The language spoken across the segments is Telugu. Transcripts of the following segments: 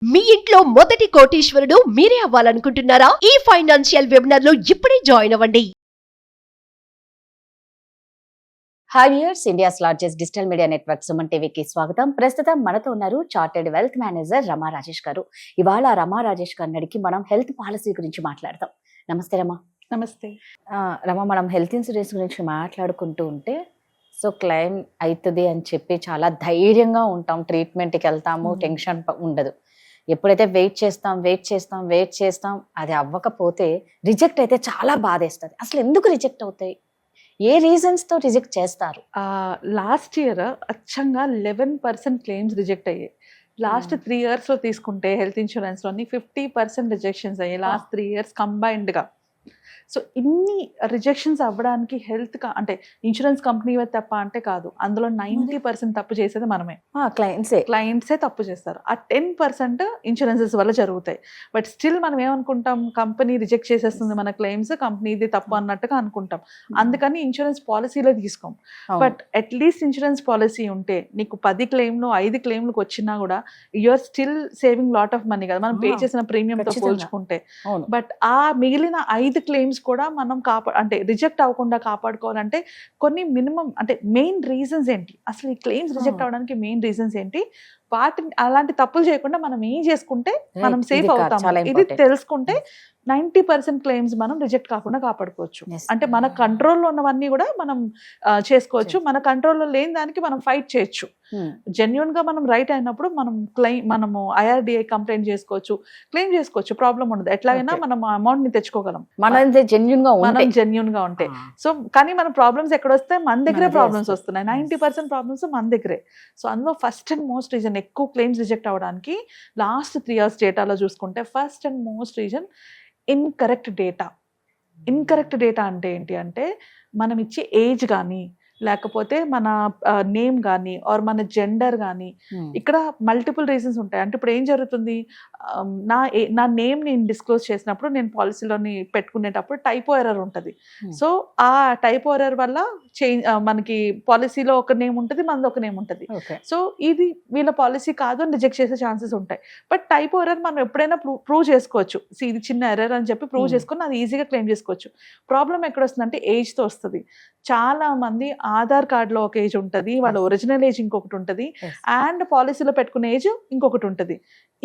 మీ ఇంట్లో మొదటి కోటీశ్వరుడు మీరే అవ్వాలనుకుంటున్నారా? ఈ ఫైనాన్షియల్ వెబినార్ లో ఇప్పుడే జాయిన్ అవ్వండి. Hi viewers, India's largest digital media network Suman టీవీకి స్వాగతం. ప్రస్తుతం మనతో ఉన్నారు చార్టెడ్ వెల్త్ మేనేజర్ రమా రాజేష్ గారు. ఇవాళ రమా రాజేష్ గారిని అడిగి మనం హెల్త్ పాలసీ గురించి మాట్లాడదాం. నమస్తే రమా. నమస్తే. రమా, మనం హెల్త్ ఇన్సూరెన్స్ గురించి మాట్లాడుకుంటూ ఉంటే సో క్లెయిమ్ అవుతుంది అని చెప్పి చాలా ధైర్యంగా ఉంటాం. ట్రీట్మెంట్కి వెళ్తాము, టెన్షన్ ఉండదు. ఎప్పుడైతే వెయిట్ చేస్తాం అది అవ్వకపోతే రిజెక్ట్ అయితే చాలా బాధేస్తుంది. అసలు ఎందుకు రిజెక్ట్ అవుతాయి? ఏ రీజన్స్తో రిజెక్ట్ చేస్తారు? లాస్ట్ ఇయర్ అచ్చంగా 11% క్లెయిమ్స్ రిజెక్ట్ అయ్యాయి. లాస్ట్ 3 yearsలో తీసుకుంటే హెల్త్ ఇన్సూరెన్స్లోని 50% రిజెక్షన్స్ అయ్యాయి లాస్ట్ 3 years కంబైన్డ్గా. సో ఇన్ని రిజెక్షన్స్ అవ్వడానికి అంటే ఇన్సూరెన్స్ కంపెనీ తప్ప అంటే కాదు, అందులో 90% తప్పు చేసేది మనమే, క్లయింట్సే తప్పు చేస్తారు. ఆ 10% ఇన్సూరెన్సెస్ వల్ల జరుగుతాయి. బట్ స్టిల్ మనం ఏమనుకుంటాం, కంపెనీ రిజెక్ట్ చేసేస్తుంది మన క్లెయిమ్స్, కంపెనీది తప్పు అన్నట్టుగా అనుకుంటాం. అందుకని ఇన్సూరెన్స్ పాలసీలో తీసుకోం. బట్ అట్లీస్ట్ ఇన్సూరెన్స్ పాలసీ ఉంటే నీకు 10 క్లెయిమ్లు 5 క్లెయిమ్లకు వచ్చినా కూడా you are still saving lot of money కదా, మనం పే చేసిన ప్రీమియంతో పోల్చుకుంటే. బట్ ఆ మిగిలిన 5 క్లెయిమ్స్ కూడా మనం అంటే రిజెక్ట్ అవ్వకుండా కాపాడుకోవాలంటే కొన్ని మినిమం అంటే మెయిన్ రీజన్స్ ఏంటి, అసలు ఈ క్లెయిమ్స్ రిజెక్ట్ అవడానికి మెయిన్ రీజన్స్ ఏంటి, వాటిని అలాంటి తప్పులు చేయకుండా మనం ఏం చేసుకుంటే మనం సేఫ్ అవుతాం, ఇది తెలుసుకుంటే 90% క్లెయిమ్స్ మనం రిజెక్ట్ కాకుండా కాపాడుకోవచ్చు. అంటే మన కంట్రోల్లో ఉన్నవన్నీ కూడా మనం చేసుకోవచ్చు, మన కంట్రోల్లో లేని దానికి మనం ఫైట్ చేయొచ్చు. జెన్యున్ గా మనం రైట్ అయినప్పుడు మనము IRDA కంప్లైంట్ చేసుకోవచ్చు, క్లెయిమ్ చేసుకోవచ్చు, ప్రాబ్లం ఉండదు. ఎట్లాగైనా మనం అమౌంట్ ని తెచ్చుకోగలం మనం జెన్యున్ గా ఉంటే. సో కానీ మన ప్రాబ్లమ్స్ ఎక్కడ వస్తే మన దగ్గరే ప్రాబ్లమ్స్ వస్తున్నాయి. 90% ప్రాబ్లమ్స్ మన దగ్గరే. సో అందులో ఫస్ట్ అండ్ మోస్ట్ రీజన్ ఎక్కువ క్లెయిమ్స్ రిజెక్ట్ అవ్వడానికి లాస్ట్ 3 years డేటాలో చూసుకుంటే first and most reason incorrect data అంటే ఏంటి అంటే, మనం ఇచ్చే ఏజ్ కానీ లేకపోతే మన నేమ్ కానీ ఆర్ మన జెండర్ కానీ, ఇక్కడ మల్టిపుల్ రీజన్స్ ఉంటాయి. అంటే ఇప్పుడు ఏం జరుగుతుంది, నా నేమ్ నేను డిస్క్లోజ్ చేసినప్పుడు, నేను పాలసీలోని పెట్టుకునేటప్పుడు టైపో ఎర్రర్ ఉంటుంది. సో ఆ టైపో ఎర్రర్ వల్ల మనకి పాలసీలో ఒక నేమ్ ఉంటుంది, మనది ఒక నేమ్ ఉంటుంది. సో ఇది వీళ్ళ పాలసీ కాదు అని రిజెక్ట్ చేసే ఛాన్సెస్ ఉంటాయి. బట్ టైపో ఎర్రర్ మనం ఎప్పుడైనా ప్రూవ్ చేసుకోవచ్చు. ఇది చిన్న ఎర్రర్ అని చెప్పి ప్రూవ్ చేసుకుని అది ఈజీగా క్లెయిమ్ చేసుకోవచ్చు. ప్రాబ్లం ఎక్కడ వస్తుందంటే ఏజ్తో వస్తుంది. చాలా మంది ఆధార్ కార్డులో ఒక ఏజ్ ఉంటుంది, వాళ్ళ ఒరిజినల్ ఏజ్ ఇంకొకటి ఉంటుంది, అండ్ పాలసీలో పెట్టుకునే ఏజ్ ఇంకొకటి ఉంటుంది.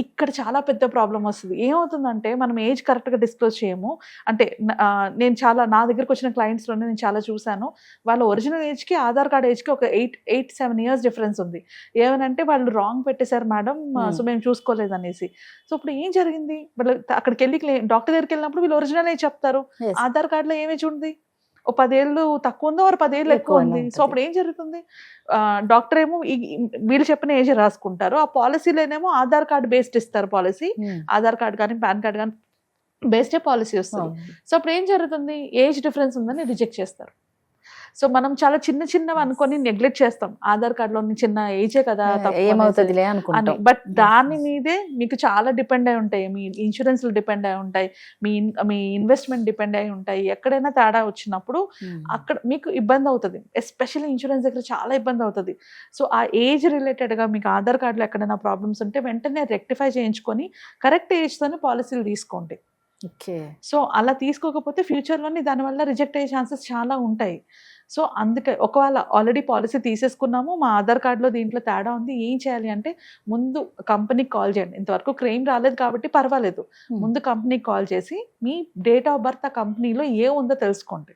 ఇక్కడ చాలా పెద్ద ప్రాబ్లం వస్తుంది. ఏమవుతుందంటే మనం ఏజ్ కరెక్ట్గా డిస్క్లోజ్ చేయము. అంటే నా దగ్గరకు వచ్చిన క్లయింట్స్లోనే నేను చాలా చూశాను, వాళ్ళ ఒరిజినల్ ఏజ్కి ఆధార్ కార్డ్ ఏజ్కి ఒక 8-7 years డిఫరెన్స్ ఉంది. ఏమనంటే వాళ్ళు రాంగ్ పెట్టేశారు మేడం, సో మేము చూసుకోలేదు అనేసి. సో ఇప్పుడు ఏం జరిగింది, వాళ్ళు అక్కడికి వెళ్ళి డాక్టర్ దగ్గరికి వెళ్ళినప్పుడు వీళ్ళు ఒరిజినల్ ఏజ్ చెప్తారు, ఆధార్ కార్డులో ఏం ఏజ్ ఉంది, ఓ 10 years తక్కువ ఉందో ఒక 10 years ఎక్కువ ఉంది. సో అప్పుడు ఏం జరుగుతుంది, డాక్టర్ ఏమో వీళ్ళు చెప్పిన ఏజ్ రాసుకుంటారు, ఆ పాలసీలోనేమో ఆధార్ కార్డు బేస్డ్ ఇస్తారు పాలసీ, ఆధార్ కార్డు కానీ పాన్ కార్డు కానీ బేస్డే పాలసీ వస్తుంది. సో అప్పుడు ఏం జరుగుతుంది, ఏజ్ డిఫరెన్స్ ఉందని రిజెక్ట్ చేస్తారు. సో మనం చాలా చిన్నవి అనుకొని నెగ్లెక్ట్ చేస్తాం, ఆధార్ కార్డులో చిన్న ఏజే కదా ఏమవుతుందిలే అని. బట్ దాని మీదే మీకు చాలా డిపెండ్ అయి ఉంటాయి, మీ ఇన్సూరెన్స్లు డిపెండ్ అయి ఉంటాయి, మీ ఇన్వెస్ట్మెంట్ డిపెండ్ అయి ఉంటాయి. ఎక్కడైనా తేడా వచ్చినప్పుడు అక్కడ మీకు ఇబ్బంది అవుతుంది. ఎస్పెషల్లీ ఇన్సూరెన్స్ దగ్గర చాలా ఇబ్బంది అవుతుంది. సో ఆ ఏజ్ రిలేటెడ్గా మీకు ఆధార్ కార్డులో ఎక్కడైనా ప్రాబ్లమ్స్ ఉంటే వెంటనే రెక్టిఫై చేయించుకొని కరెక్ట్ ఏజ్తోనే పాలసీలు తీసుకోండి. సో అలా తీసుకోకపోతే ఫ్యూచర్లోని దానివల్ల రిజెక్ట్ అయ్యే ఛాన్సెస్ చాలా ఉంటాయి. సో అందుకే ఒకవేళ ఆల్రెడీ పాలసీ తీసేసుకున్నాము, మా ఆధార్ కార్డులో దీంట్లో తేడా ఉంది, ఏం చేయాలి అంటే ముందు కంపెనీకి కాల్ చేయండి. ఇంతవరకు క్లెయిమ్ రాలేదు కాబట్టి పర్వాలేదు, ముందు కంపెనీకి కాల్ చేసి మీ డేట్ ఆఫ్ బర్త్ ఆ కంపెనీలో ఏ ఉందో తెలుసుకోండి.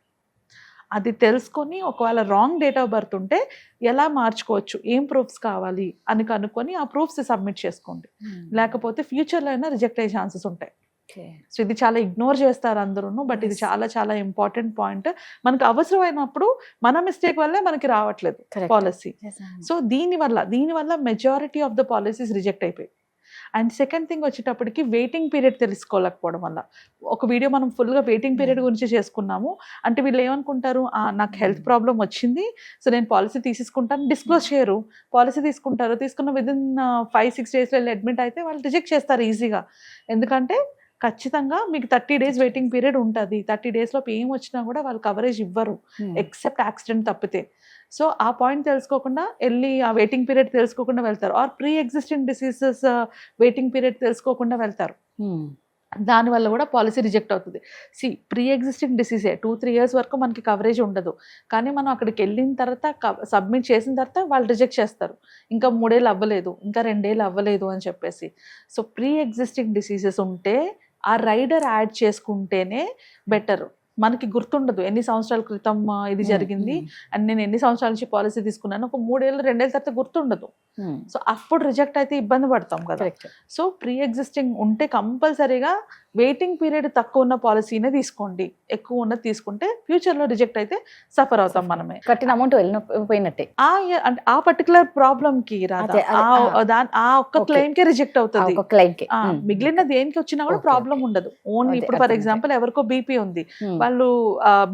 అది తెలుసుకొని ఒకవేళ రాంగ్ డేట్ ఆఫ్ బర్త్ ఉంటే ఎలా మార్చుకోవచ్చు, ఏం ప్రూఫ్స్ కావాలి అని కనుక్కొని ఆ ప్రూఫ్స్ సబ్మిట్ చేసుకోండి. లేకపోతే ఫ్యూచర్లో అయినా రిజెక్ట్ అయ్యే ఛాన్సెస్ ఉంటాయి. సో ఇది చాలా ఇగ్నోర్ చేస్తారు అందరూ, బట్ ఇది చాలా చాలా ఇంపార్టెంట్ పాయింట్. మనకు అవసరమైనప్పుడు మన మిస్టేక్ వల్లే మనకి రావట్లేదు పాలసీ. సో దీనివల్ల majority of the policies reject అయిపోయి. అండ్ సెకండ్ థింగ్ వచ్చేటప్పటికి వెయిటింగ్ పీరియడ్ తెలుసుకోలేకపోవడం వల్ల. ఒక వీడియో మనం ఫుల్గా వెయిటింగ్ పీరియడ్ గురించి చేసుకున్నాము. అంటే వీళ్ళు ఏమనుకుంటారు, నాకు హెల్త్ ప్రాబ్లం వచ్చింది, సో నేను పాలసీ తీసుకుంటాను, డిస్క్లోజ్ చేయరు. పాలసీ తీసుకున్న విదిన్ 5-6 days వెళ్ళి అడ్మిట్ అయితే వాళ్ళు రిజెక్ట్ చేస్తారు ఈజీగా. ఎందుకంటే ఖచ్చితంగా మీకు 30 days వెయిటింగ్ పీరియడ్ ఉంటుంది. 30 days లోపు ఏం వచ్చినా కూడా వాళ్ళు కవరేజ్ ఇవ్వరు, ఎక్సెప్ట్ యాక్సిడెంట్ తప్పితే. సో ఆ పాయింట్ తెలుసుకోకుండా వెళ్ళి ఆ వెయిటింగ్ పీరియడ్ తెలుసుకోకుండా వెళ్తారు, or pre existing diseases waiting period తెలుసుకోకుండా వెళ్తారు. దానివల్ల కూడా పాలసీ రిజెక్ట్ అవుతుంది. ప్రీ ఎగ్జిస్టింగ్ డిసీజే 2-3 years వరకు మనకి కవరేజ్ ఉండదు, కానీ మనం అక్కడికి వెళ్ళిన తర్వాత సబ్మిట్ చేసిన తర్వాత వాళ్ళు రిజెక్ట్ చేస్తారు, ఇంకా 3 ఏళ్ళు అవ్వలేదు, ఇంకా 2 ఏళ్ళు అవ్వలేదు అని చెప్పేసి. సో ప్రీ ఎగ్జిస్టింగ్ డిసీజెస్ ఉంటే ఆ రైడర్ యాడ్ చేసుకుంటేనే బెటర్. మనకి గుర్తుండదు ఎన్ని సంవత్సరాల క్రితం ఇది జరిగింది అండ్ నేను ఎన్ని సంవత్సరాల నుంచి పాలసీ తీసుకున్నాను, ఒక 3 ఏళ్ళు 2 ఏళ్ళ తర్వాత గుర్తుండదు. సో అప్పుడు రిజెక్ట్ అయితే ఇబ్బంది పడతాం కదా. సో ప్రీ ఎగ్జిస్టింగ్ ఉంటే కంపల్సరీగా వెయిటింగ్ పీరియడ్ తక్కువ ఉన్న పాలసీనే తీసుకోండి, ఎక్కువ ఉన్నది తీసుకుంటే ఫ్యూచర్లో రిజెక్ట్ అయితే సఫర్ అవుతాం మనమే, కట్టిన అమౌంట్ వెళ్ళిపోయినట్టే. అంటే ఆ పర్టికులర్ ప్రాబ్లంకి ఆ ఒక్క క్లెయిమ్ కే రిజెక్ట్ అవుతుంది, మిగిలిన దేనికి వచ్చినా కూడా ప్రాబ్లం ఉండదు. ఓన్లీ ఇప్పుడు ఫర్ ఎగ్జాంపుల్ ఎవరికో బీపీ ఉంది, వాళ్ళు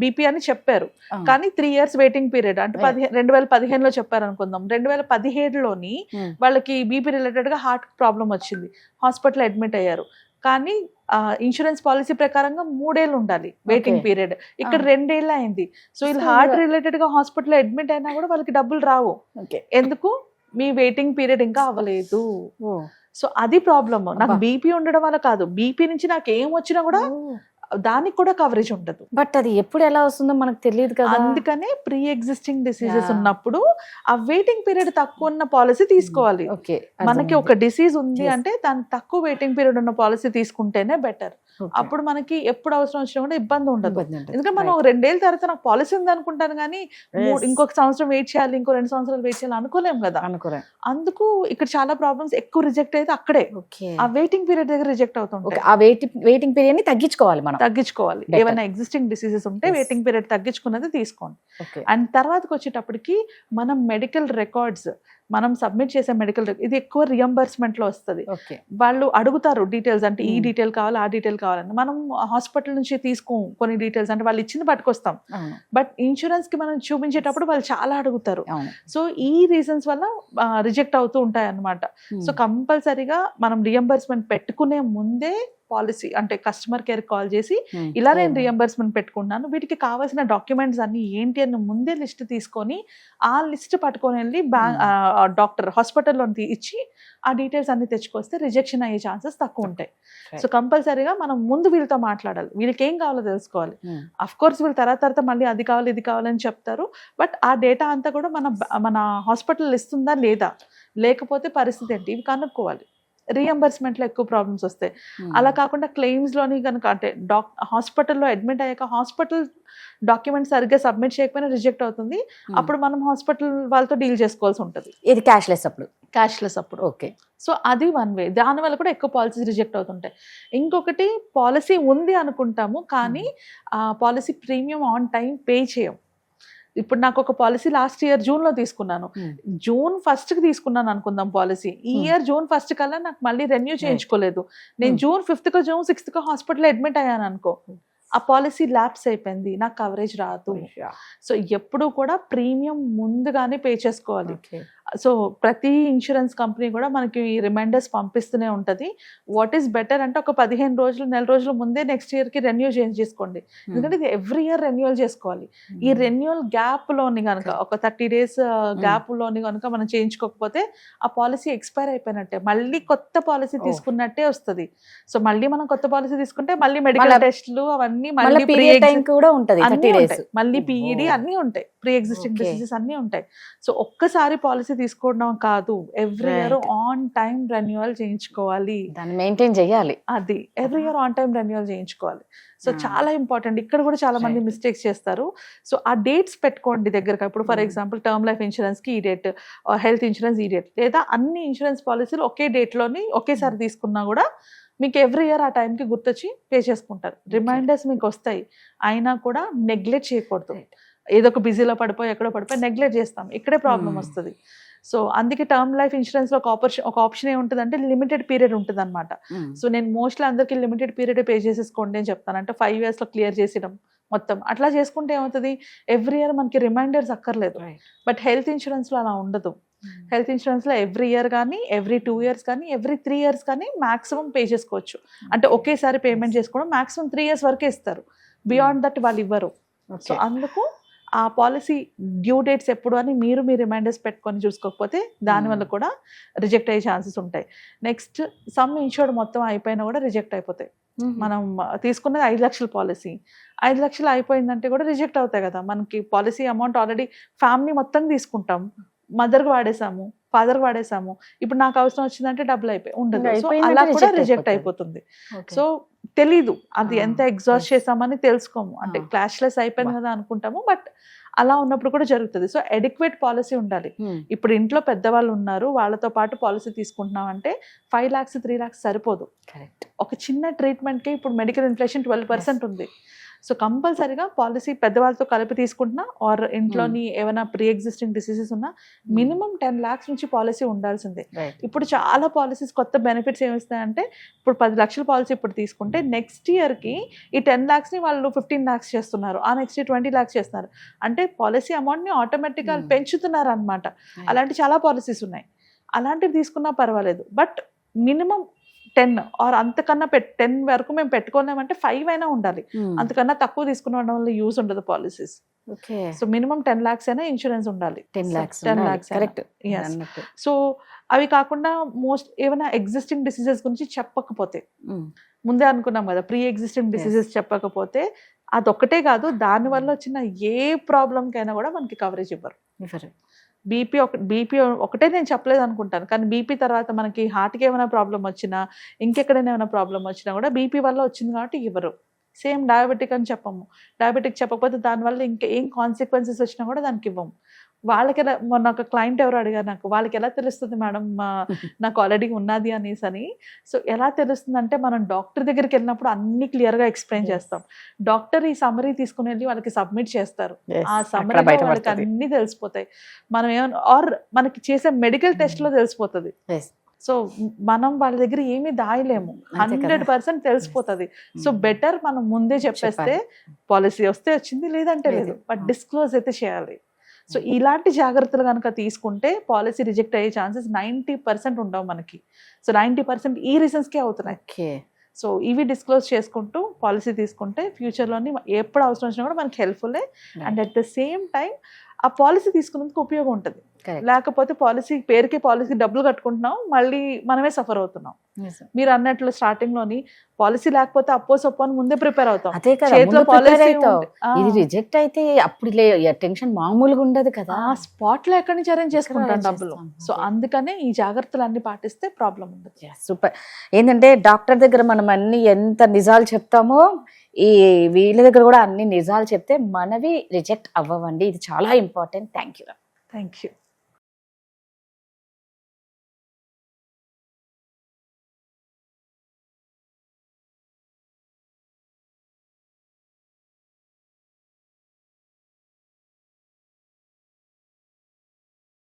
బీపీ అని చెప్పారు, కానీ 3 years వెయిటింగ్ పీరియడ్ అంటే 2015లో చెప్పారు అనుకుందాం, 2017లోని వాళ్ళకి బీపీ రిలేటెడ్ గా హార్ట్ ప్రాబ్లం వచ్చింది, హాస్పిటల్ అడ్మిట్ అయ్యారు. కానీ ఇన్సూరెన్స్ పాలసీ ప్రకారంగా 3 ఏళ్ళు ఉండాలి వెయిటింగ్ పీరియడ్, ఇక్కడ 2 ఏళ్ళు అయింది. సో వీళ్ళు హార్ట్ రిలేటెడ్ గా హాస్పిటల్ అడ్మిట్ అయినా కూడా వాళ్ళకి డబ్బులు రావు. ఎందుకు? మీ వెయిటింగ్ పీరియడ్ ఇంకా అవ్వలేదు. సో అది ప్రాబ్లమ్. నాకు బీపీ ఉండడం వల్ల కాదు, బీపీ నుంచి నాకు ఏం వచ్చినా కూడా దానికి కూడా కవరేజ్ ఉండదు. బట్ అది ఎప్పుడు ఎలా వస్తుందో మనకు తెలియదు కదా. అందుకనే ప్రీ ఎగ్జిస్టింగ్ డిసీజెస్ ఉన్నప్పుడు ఆ వెయిటింగ్ పీరియడ్ తక్కువ ఉన్న పాలసీ తీసుకోవాలి. మనకి ఒక డిసీజ్ ఉంది అంటే దాని తక్కువ వెయిటింగ్ పీరియడ్ ఉన్న పాలసీ తీసుకుంటేనే బెటర్. అప్పుడు మనకి ఎప్పుడు అవసరం వచ్చినా కూడా ఇబ్బంది ఉండదు. ఎందుకంటే మనం 2 ఏళ్ళ తర్వాత నాకు పాలసీ ఉంది అనుకుంటాను, కానీ ఇంకొక సంవత్సరం వెయిట్ చేయాలి, ఇంకో 2 సంవత్సరాలు వెయిట్ చేయాలి అనుకోలేం కదా. అందుకు ఇక్కడ చాలా ప్రాబ్లమ్స్ ఎక్కువ రిజెక్ట్ అయితే అక్కడే ఆ వెయిటింగ్ పీరియడ్ దగ్గర రిజెక్ట్ అవుతుంటాయి. ఆ వెయిటింగ్ పీరియడ్ ని తగ్గించుకోవాలి మనం, తగ్గించుకోవాలి. ఏమైనా ఎగ్జిస్టింగ్ డిసీజెస్ ఉంటే వెయిటింగ్ పీరియడ్ తగ్గించుకున్నది తీసుకోండి. అండ్ తర్వాతకి వచ్చేటప్పటికి మనం మెడికల్ రికార్డ్స్ మనం సబ్మిట్ చేసే మెడికల్ ఇది ఎక్కువ రియంబర్స్మెంట్ లో వస్తుంది. వాళ్ళు అడుగుతారు డీటెయిల్స్, అంటే ఈ డీటెయిల్ కావాలి ఆ డీటెయిల్ కావాలని. మనం హాస్పిటల్ నుంచి తీసుకోం కొన్ని డీటెయిల్స్, అంటే వాళ్ళు ఇచ్చింది పట్టుకొస్తాం, బట్ ఇన్సూరెన్స్ కి మనం చూపించేటప్పుడు వాళ్ళు చాలా అడుగుతారు. సో ఈ రీజన్స్ వల్ల రిజెక్ట్ అవుతూ ఉంటాయి అన్నమాట. సో కంపల్సరీగా మనం రియంబర్స్మెంట్ పెట్టుకునే ముందే పాలసీ అంటే కస్టమర్ కేర్ కాల్ చేసి ఇలా నేను రియంబర్స్మెంట్ పెట్టుకున్నాను, వీటికి కావాల్సిన డాక్యుమెంట్స్ అన్ని ఏంటి అని ముందే లిస్ట్ తీసుకొని ఆ లిస్ట్ పట్టుకొని వెళ్ళి డాక్టర్ హాస్పిటల్లో ఇచ్చి ఆ డీటెయిల్స్ అన్ని తెచ్చుకొస్తే రిజెక్షన్ అయ్యే ఛాన్సెస్ తక్కువ ఉంటాయి. సో కంపల్సరీగా మనం ముందు వీళ్ళతో మాట్లాడాలి, వీళ్ళకి ఏం కావాలో తెలుసుకోవాలి. అఫ్ కోర్స్ వీళ్ళు తర్వాత మళ్ళీ అది కావాలి ఇది కావాలని చెప్తారు, బట్ ఆ డేటా అంతా కూడా మన హాస్పిటల్ ఇస్తుందా లేదా, లేకపోతే పరిస్థితి ఏంటి ఇవి కనుక్కోవాలి. రీఎంబర్స్మెంట్లో ఎక్కువ ప్రాబ్లమ్స్ వస్తాయి. అలా కాకుండా క్లెయిమ్స్లోని కనుక అంటే హాస్పిటల్లో అడ్మిట్ అయ్యాక హాస్పిటల్ డాక్యుమెంట్స్ సరిగ్గా సబ్మిట్ చేయకపోయినా రిజెక్ట్ అవుతుంది. అప్పుడు మనం హాస్పిటల్ వాళ్ళతో డీల్ చేసుకోవాల్సి ఉంటుంది. ఇది క్యాష్లెస్ అప్పుడు. ఓకే. సో అది వన్ వే. దానివల్ల కూడా ఎక్కువ పాలసీస్ రిజెక్ట్ అవుతుంటాయి. ఇంకొకటి పాలసీ ఉంది అనుకుంటాము, కానీ ఆ policy premium on time pay చేయం. ఇప్పుడు నాకు ఒక పాలసీ లాస్ట్ ఇయర్ జూన్లో తీసుకున్నాను, June 1st తీసుకున్నాను అనుకుందాం పాలసీ. ఈ ఇయర్ June 1st కల్లా నాకు మళ్ళీ రెన్యూ చేయించుకోలేదు. నేను June 5th June 6th hospital admit అయ్యాను అనుకో, ఆ పాలసీ ల్యాప్స్ అయిపోయింది, నాకు కవరేజ్ రాదు. సో ఎప్పుడు కూడా ప్రీమియం ముందుగానే పే చేసుకోవాలి. సో ప్రతి ఇన్సూరెన్స్ కంపెనీ కూడా మనకి రిమైండర్స్ పంపిస్తూనే ఉంటుంది. వాట్ ఈస్ బెటర్ అంటే ఒక 15 రోజులు 1 నెల రోజుల ముందే నెక్స్ట్ ఇయర్కి రెన్యూ చేసుకోండి. ఎందుకంటే ఇది ఎవ్రీ ఇయర్ రెన్యూవల్ చేసుకోవాలి. ఈ రెన్యూవల్ గ్యాప్లోని కనుక ఒక 30 days గ్యాప్లోని కనుక మనం చేయించుకోకపోతే ఆ పాలసీ ఎక్స్పైర్ అయిపోయినట్టే, మళ్ళీ కొత్త పాలసీ తీసుకున్నట్టే వస్తుంది. సో మళ్ళీ మనం కొత్త పాలసీ తీసుకుంటే మళ్ళీ మెడికల్ టెస్ట్లు అవన్నీ మళ్ళీ పీఈడి అన్నీ ఉంటాయి, ప్రీ ఎగ్జిస్టింగ్ డిసీజెస్ అన్నీ ఉంటాయి. సో ఒక్కసారి పాలసీ తీసుకోవడం కాదు, every year on time renewal చేయించుకోవాలి, దాన్ని మెయింటైన్ చేయాలి. అది every year on time renewal చేయించుకోవాలి. సో చాలా ఇంపార్టెంట్. ఇక్కడ కూడా చాలా మంది మిస్టేక్స్ చేస్తారు. సో ఆ డేట్స్ పెట్టుకోండి దగ్గరగా. ఇప్పుడు ఫర్ ఎగ్జాంపుల్ టర్మ్ లైఫ్ ఇన్సూరెన్స్కి ఈ డేట్, హెల్త్ ఇన్సూరెన్స్ ఈ డేట్, లేదా అన్ని ఇన్సూరెన్స్ పాలసీలు ఒకే డేట్లోని ఒకేసారి తీసుకున్నా కూడా మీకు ఎవ్రీ ఇయర్ ఆ టైంకి గుర్తొచ్చి పే చేసుకుంటారు. రిమైండర్స్ మీకు వస్తాయి, అయినా కూడా నెగ్లెక్ట్ చేయకూడదు. ఏదో ఒక బిజీలో పడిపోయి ఎక్కడో పడిపోయి నెగ్లెక్ట్ చేస్తాం, ఇక్కడే ప్రాబ్లం వస్తుంది. సో అందుకే టర్మ్ లైఫ్ ఇన్సూరెన్స్లో ఒక ఆప్షన్ ఏముంటుంది, లిమిటెడ్ పీరియడ్ ఉంటుంది అనమాట. సో నేను మోస్ట్లీ అందరికీ లిమిటెడ్ పీరియడ్ పే చేసేసుకోండి అని చెప్తాను. అంటే 5 yearsలో క్లియర్ చేసేయడం మొత్తం. అట్లా చేసుకుంటే ఏమవుతుంది, ఎవ్రీ ఇయర్ మనకి రిమైండర్స్ అక్కర్లేదు. బట్ హెల్త్ ఇన్సూరెన్స్లో అలా ఉండదు. హెల్త్ ఇన్సూరెన్స్లో ఎవ్రీ ఇయర్ కానీ, ఎవ్రీ 2 years కానీ, ఎవ్రీ 3 years కానీ మాక్సిమం పే చేసుకోవచ్చు. అంటే ఒకేసారి పేమెంట్ చేసుకోవడం మాక్సిమం 3 years వరకే ఇస్తారు, బియాండ్ దట్ వాళ్ళు ఇవ్వరు. సో అందుకు ఆ పాలసీ డ్యూ డేట్స్ ఎప్పుడు అని మీరు మీ రిమైండర్స్ పెట్టుకొని చూసుకోకపోతే దానివల్ల కూడా రిజెక్ట్ అయ్యే ఛాన్సెస్ ఉంటాయి. నెక్స్ట్ సమ్ ఇన్షూర్డ్ మొత్తం అయిపోయినా కూడా రిజెక్ట్ అయిపోతాయి. మనం తీసుకున్నది 5 లక్షల పాలసీ, 5 లక్షలు అయిపోయిందంటే కూడా రిజెక్ట్ అవుతాయి కదా. మనకి పాలసీ అమౌంట్ ఆల్రెడీ ఫ్యామిలీ మొత్తం తీసుకుంటాం, మదర్కి వాడేసాము, ఫాదర్కి వాడేసాము, ఇప్పుడు నాకు అవసరం వచ్చిందంటే డబ్బులు ఉండదు. సో అలా కూడా రిజెక్ట్ అయిపోతుంది. సో తెలీదు అది ఎంత ఎగ్జాస్ట్ చేసామని తెలుసుకోము, అంటే క్లాష్లెస్ అయిపోయింది కదా అనుకుంటాము, బట్ అలా ఉన్నప్పుడు కూడా జరుగుతుంది. సో ఎడిక్వేట్ పాలసీ ఉండాలి. ఇప్పుడు ఇంట్లో పెద్దవాళ్ళు ఉన్నారు, వాళ్ళతో పాటు పాలసీ తీసుకుంటున్నాం అంటే 5 lakhs 3 lakhs సరిపోదు. ఒక చిన్న ట్రీట్మెంట్కి ఇప్పుడు మెడికల్ ఇన్ఫ్లేషన్ 12% ఉంది. సో కంపల్సరీగా పాలసీ పెద్దవాళ్ళతో కలిపి తీసుకుంటున్నా ఆర్ ఇంట్లోని ఏమైనా ప్రీ ఎగ్జిస్టింగ్ డిసీజెస్ ఉన్నా మినిమం 10 lakhs నుంచి పాలసీ ఉండాల్సిందే. ఇప్పుడు చాలా పాలసీస్ కొత్త బెనిఫిట్స్ ఏమిస్తాయంటే, ఇప్పుడు 10 లక్షల పాలసీ ఇప్పుడు తీసుకుంటే నెక్స్ట్ ఇయర్కి ఈ 10 lakhsని వాళ్ళు 15 lakhs చేస్తున్నారు, ఆ నెక్స్ట్ ఇయర్ 20 lakhs చేస్తున్నారు. అంటే పాలసీ అమౌంట్ని ఆటోమేటిక్గా పెంచుతున్నారు అనమాట. అలాంటి చాలా పాలసీస్ ఉన్నాయి. అలాంటివి తీసుకున్నా పర్వాలేదు, బట్ మినిమం 10 ఆర్ అంతకన్నా 10 వరకు మేము పెట్టుకోలేమంటే 5 అయినా ఉండాలి. అంతకన్నా తక్కువ తీసుకున్న వల్ల యూజ్ ఉండదు పాలసీస్. సో మినిమం 10 lakhs అయినా ఇన్సూరెన్స్ ఉండాలి. 10 lakhs కరెక్ట్. సో అవి కాకుండా ఏమైనా ఎగ్జిస్టింగ్ డిసీజెస్ గురించి చెప్పకపోతే, ముందే అనుకున్నాం కదా, ప్రీ ఎగ్జిస్టింగ్ డిసీజెస్ చెప్పకపోతే అదొక్కటే కాదు, దానివల్ల వచ్చిన ఏ ప్రాబ్లంకైనా కూడా మనకి కవరేజ్ ఇవ్వరు. బీపీ ఒకటే నేను చెప్పలేదు అనుకుంటాను, కానీ బీపీ తర్వాత మనకి హార్ట్కి ఏమైనా ప్రాబ్లం వచ్చినా, ఇంకెక్కడైనా ఏమైనా ప్రాబ్లం వచ్చినా కూడా బీపీ వల్ల వచ్చింది కాబట్టి ఇవ్వరు. సేమ్ డయాబెటిక్ అని చెప్పము, డయాబెటిక్ చెప్పకపోతే దానివల్ల ఇంకా ఏం కాన్సిక్వెన్సెస్ వచ్చినా కూడా దానికి ఇవ్వము. వాళ్ళకి ఎలా, మొన్న ఒక క్లయింట్ ఎవరు అడిగారు నాకు, వాళ్ళకి ఎలా తెలుస్తుంది మేడం నాకు ఆల్రెడీ ఉన్నది అని. సో ఎలా తెలుస్తుంది అంటే, మనం డాక్టర్ దగ్గరికి వెళ్ళినప్పుడు అన్ని క్లియర్గా ఎక్స్ప్లెయిన్ చేస్తాం. డాక్టర్ ఈ సమ్మరీ తీసుకుని వెళ్ళి వాళ్ళకి సబ్మిట్ చేస్తారు, ఆ సమ్మరీ వాళ్ళకి అన్ని తెలిసిపోతాయి. మనం ఏమైనా ఆర్ మనకి చేసే మెడికల్ టెస్ట్లో తెలిసిపోతుంది. సో మనం వాళ్ళ దగ్గర ఏమీ దాయలేము, 100% తెలిసిపోతుంది. సో బెటర్ మనం ముందే చెప్పేస్తే పాలసీ వస్తే వచ్చింది, లేదంటే లేదు, బట్ డిస్క్లోజ్ అయితే చేయాలి. సో ఇలాంటి జాగ్రత్తలు కనుక తీసుకుంటే పాలసీ రిజెక్ట్ అయ్యే ఛాన్సెస్ 90% ఉండవు మనకి. సో 90% ఈ రీజన్స్కే అవుతున్నాయి. సో ఇవి డిస్క్లోజ్ చేసుకుంటూ పాలసీ తీసుకుంటే ఫ్యూచర్లోని ఎప్పుడు అవసరం వచ్చినా కూడా మనకి హెల్ప్ఫుల్లే. And at the same time ఆ పాలసీ తీసుకున్నందుకు ఉపయోగం ఉంటుంది. లేకపోతే పాలసీ పేరుకే పాలసీ డబ్బులు కట్టుకుంటున్నాం, మళ్ళీ మనమే సఫర్ అవుతున్నాం. మీరు అన్నట్లు స్టార్టింగ్ లోని పాలసీ లేకపోతే అప్పో సొప్పో అని ముందే ప్రిపేర్ అవుతాం. చేతిలో పాలసీ ఇది రిజెక్ట్ అయితే అప్పుడు టెన్షన్ మామూలుగా ఉండదు కదా, ఆ స్పాట్ లో ఎక్కడి నుంచి అరేంజ్ చేసుకుంటాం డబ్బులు. సో అందుకనే ఈ జాగ్రత్తలు అన్ని పాటిస్తే ప్రాబ్లం ఉండదు. సూపర్. ఏంటంటే డాక్టర్ దగ్గర మనం అన్ని ఎంత నిజాలు చెప్తామో, ఈ వీళ్ళ దగ్గర కూడా అన్ని నిజాలు చెప్తే మనవి రిజెక్ట్ అవ్వవండి. ఇది చాలా ఇంపార్టెంట్. Thank you.